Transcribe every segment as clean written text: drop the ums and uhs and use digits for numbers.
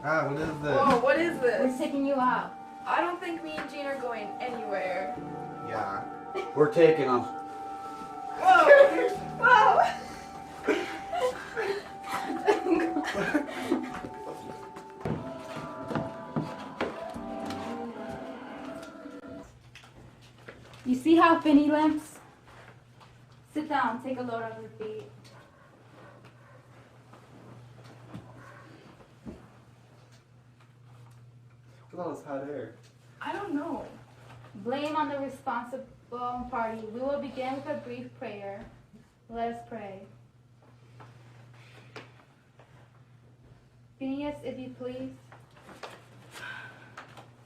Ah, what is this? Whoa, what is this? We're taking you out. I don't think me and Jean are going anywhere. Yeah. We're taking them. Whoa! Whoa! You see how Finny limps? Sit down, take a load off your feet. What's all this hot air? I don't know. Blame on the responsible party. We will begin with a brief prayer. Let us pray. Phineas, if you please.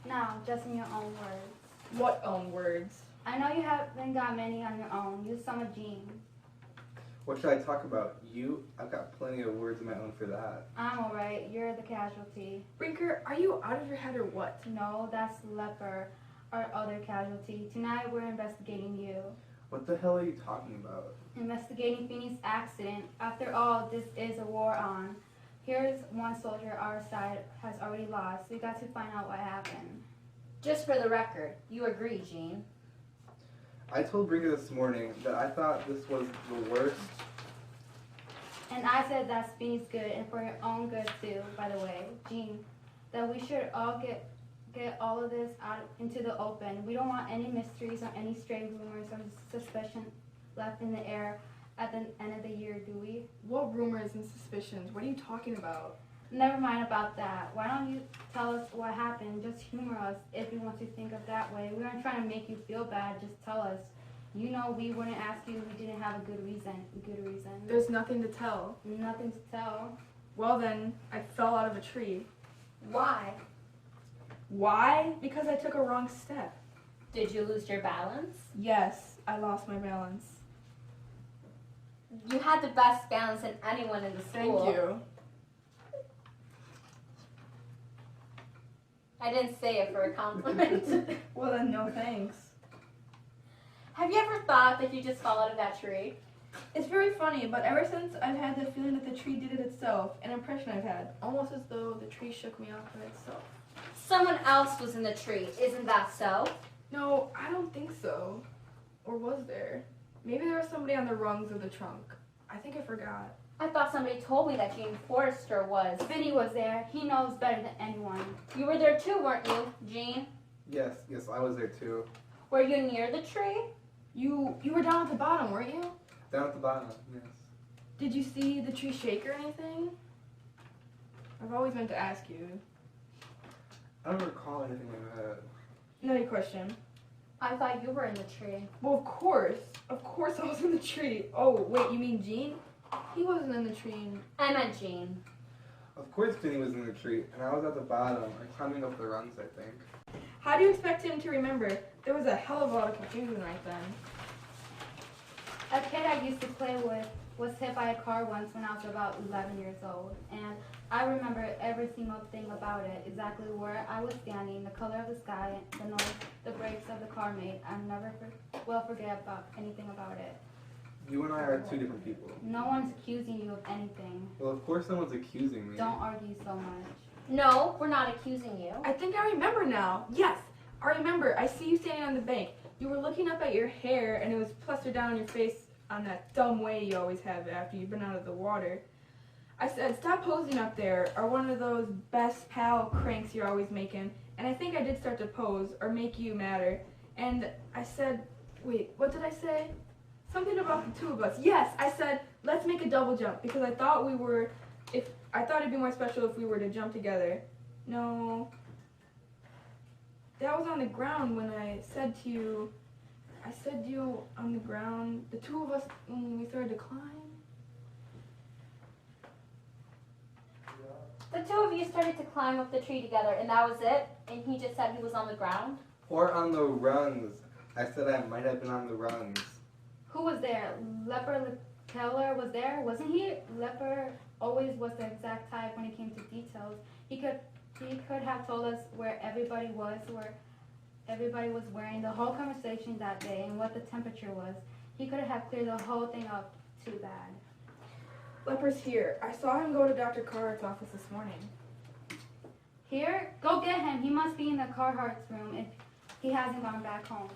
Now, just in your own words. What own words? I know you haven't got many on your own. Use some of Jean's. What should I talk about? You? I've got plenty of words of my own for that. I'm alright. You're the casualty. Brinker, are you out of your head or what? No, that's Leper, our other casualty. Tonight we're investigating you. What the hell are you talking about? Investigating Phoenix's accident. After all, this is a war on. Here's one soldier our side has already lost. We got to find out what happened. Just for the record, you agree, Jean. I told Brinker this morning that I thought this was the worst. And I said that's Phoenix good and for your own good too, by the way, Jean, that we should all get all of this out into the open. We don't want any mysteries or any stray rumors or suspicion left in the air at the end of the year, do we? What rumors and suspicions? What are you talking about? Never mind about that. Why don't you tell us what happened? Just humor us if you want to think of that way. We aren't trying to make you feel bad. Just tell us. You know we wouldn't ask you if we didn't have a good reason. There's nothing to tell. Nothing to tell. Well then, I fell out of a tree. Why? Why? Because I took a wrong step. Did you lose your balance? Yes, I lost my balance. You had the best balance than anyone in the school. Thank you. I didn't say it for a compliment. Well then, no thanks. Have you ever thought that you just fell out of that tree? It's very funny, but ever since I've had the feeling that the tree did it itself, an impression I've had, almost as though the tree shook me off by itself. Someone else was in the tree, isn't that so? No, I don't think so. Or was there? Maybe there was somebody on the rungs of the trunk. I think I forgot. I thought somebody told me that Jean Forrester was. Vinny was there. He knows better than anyone. You were there too, weren't you, Jean? Yes, I was there too. Were you near the tree? You were down at the bottom, weren't you? Down at the bottom, yes. Did you see the tree shake or anything? I've always meant to ask you. I don't recall anything like that. Another question. I thought you were in the tree. Well, of course. Of course I was in the tree. Oh, wait, you mean Jean? He wasn't in the tree. I meant Jean. Of course Finny was in the tree, and I was at the bottom, climbing up the rungs, I think. How do you expect him to remember? There was a hell of a lot of confusion right then. A kid I used to play with was hit by a car once when I was about 11 years old, and I remember every single thing about it, exactly where I was standing, the color of the sky, the noise the brakes of the car made. I'll never forget about anything about it. You and I are two different people. No one's accusing you of anything. Well, of course someone's accusing me. Don't argue so much. No, we're not accusing you. I think I remember now. Yes, I remember. I see you standing on the bank. You were looking up at your hair, and it was plastered down on your face on that dumb way you always have after you've been out of the water. I said, stop posing up there, or one of those best pal cranks you're always making. And I think I did start to pose, or make you madder. And I said, wait, what did I say? Something about the two of us. Yes, I said, let's make a double jump, because I thought it'd be more special if we were to jump together. No. That was on the ground when I said to you on the ground, the two of us, when we started to climb. The two of you started to climb up the tree together, and that was it? And he just said he was on the ground? Or on the rungs. I said I might have been on the rungs. Who was there? Leper Keller was there, wasn't he? Leper always was the exact type when it came to details. He could have told us where everybody was wearing, the whole conversation that day, and what the temperature was. He could have cleared the whole thing up. Too bad. Leper's here. I saw him go to Dr. Carr's office this morning. Here? Go get him. He must be in the Carhartt's room if he hasn't gone back home.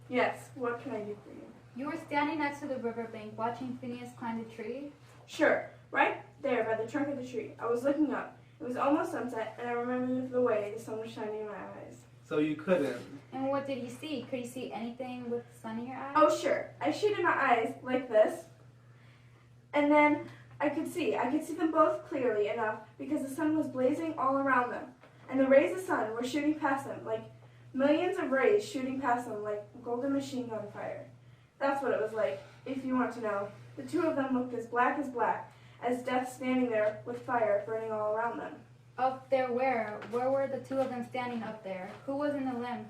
Yes, what can I do for you? You were standing next to the riverbank watching Phineas climb the tree? Sure, right there by the trunk of the tree. I was looking up. It was almost sunset, and I remembered the way the sun was shining in my eyes. So you couldn't. And what did you see? Could you see anything with the sun in your eyes? Oh, sure. I shaded my eyes like this, and then I could see them both clearly enough because the sun was blazing all around them, and the rays of the sun were shooting past them like millions of rays shooting past them like golden machine gun fire. That's what it was like, if you want to know. The two of them looked as black, as death standing there with fire burning all around them. Up there where? Where were the two of them standing up there? Who was in the limb?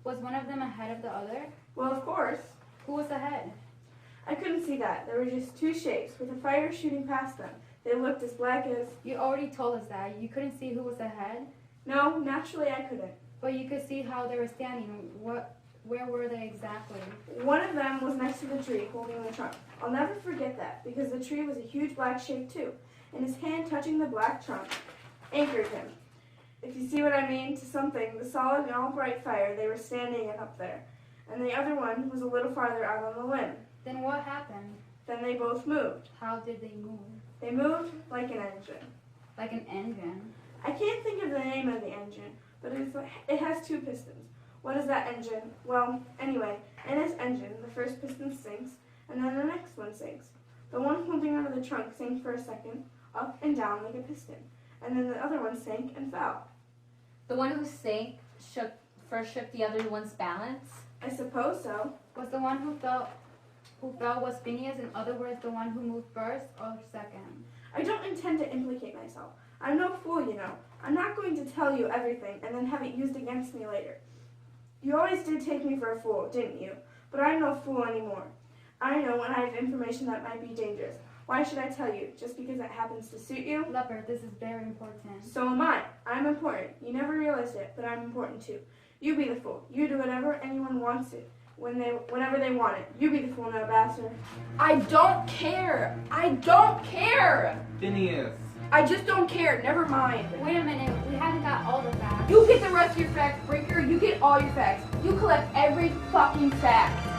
Was one of them ahead of the other? Well, of course. Who was ahead? I couldn't see that. There were just two shapes with the fire shooting past them. They looked as black as... You already told us that. You couldn't see who was ahead? No, naturally I couldn't. But you could see how they were standing. Where were they exactly? One of them was next to the tree holding the trunk. I'll never forget that because the tree was a huge black shape too, and his hand touching the black trunk anchored him. If you see what I mean, to something, the solid and all bright fire they were standing in up there. And the other one was a little farther out on the limb. Then what happened? Then they both moved. How did they move? They moved like an engine. Like an engine. I can't think of the name of the engine, but it has two pistons. What is that engine? Well, anyway, in its engine, the first piston sinks, and then the next one sinks. The one holding onto the trunk sank for a second, up and down like a piston, and then the other one sank and fell. The one who sank first shook the other one's balance? I suppose so. Was the one who fell was Phineas, in other words, the one who moved first or second? I don't intend to implicate myself. I'm no fool, you know. I'm not going to tell you everything and then have it used against me later. You always did take me for a fool, didn't you? But I'm no fool anymore. I know when I have information that might be dangerous. Why should I tell you? Just because it happens to suit you? Leopard, this is very important. So am I. I'm important. You never realized it, but I'm important too. You be the fool. You do whatever anyone wants it, whenever they want it. You be the fool now, bastard. I don't care. I don't care. Phineas. I just don't care. Never mind. Wait a minute, we haven't got all the facts. You get the rest of your facts, Breaker. You get all your facts. You collect every fucking fact.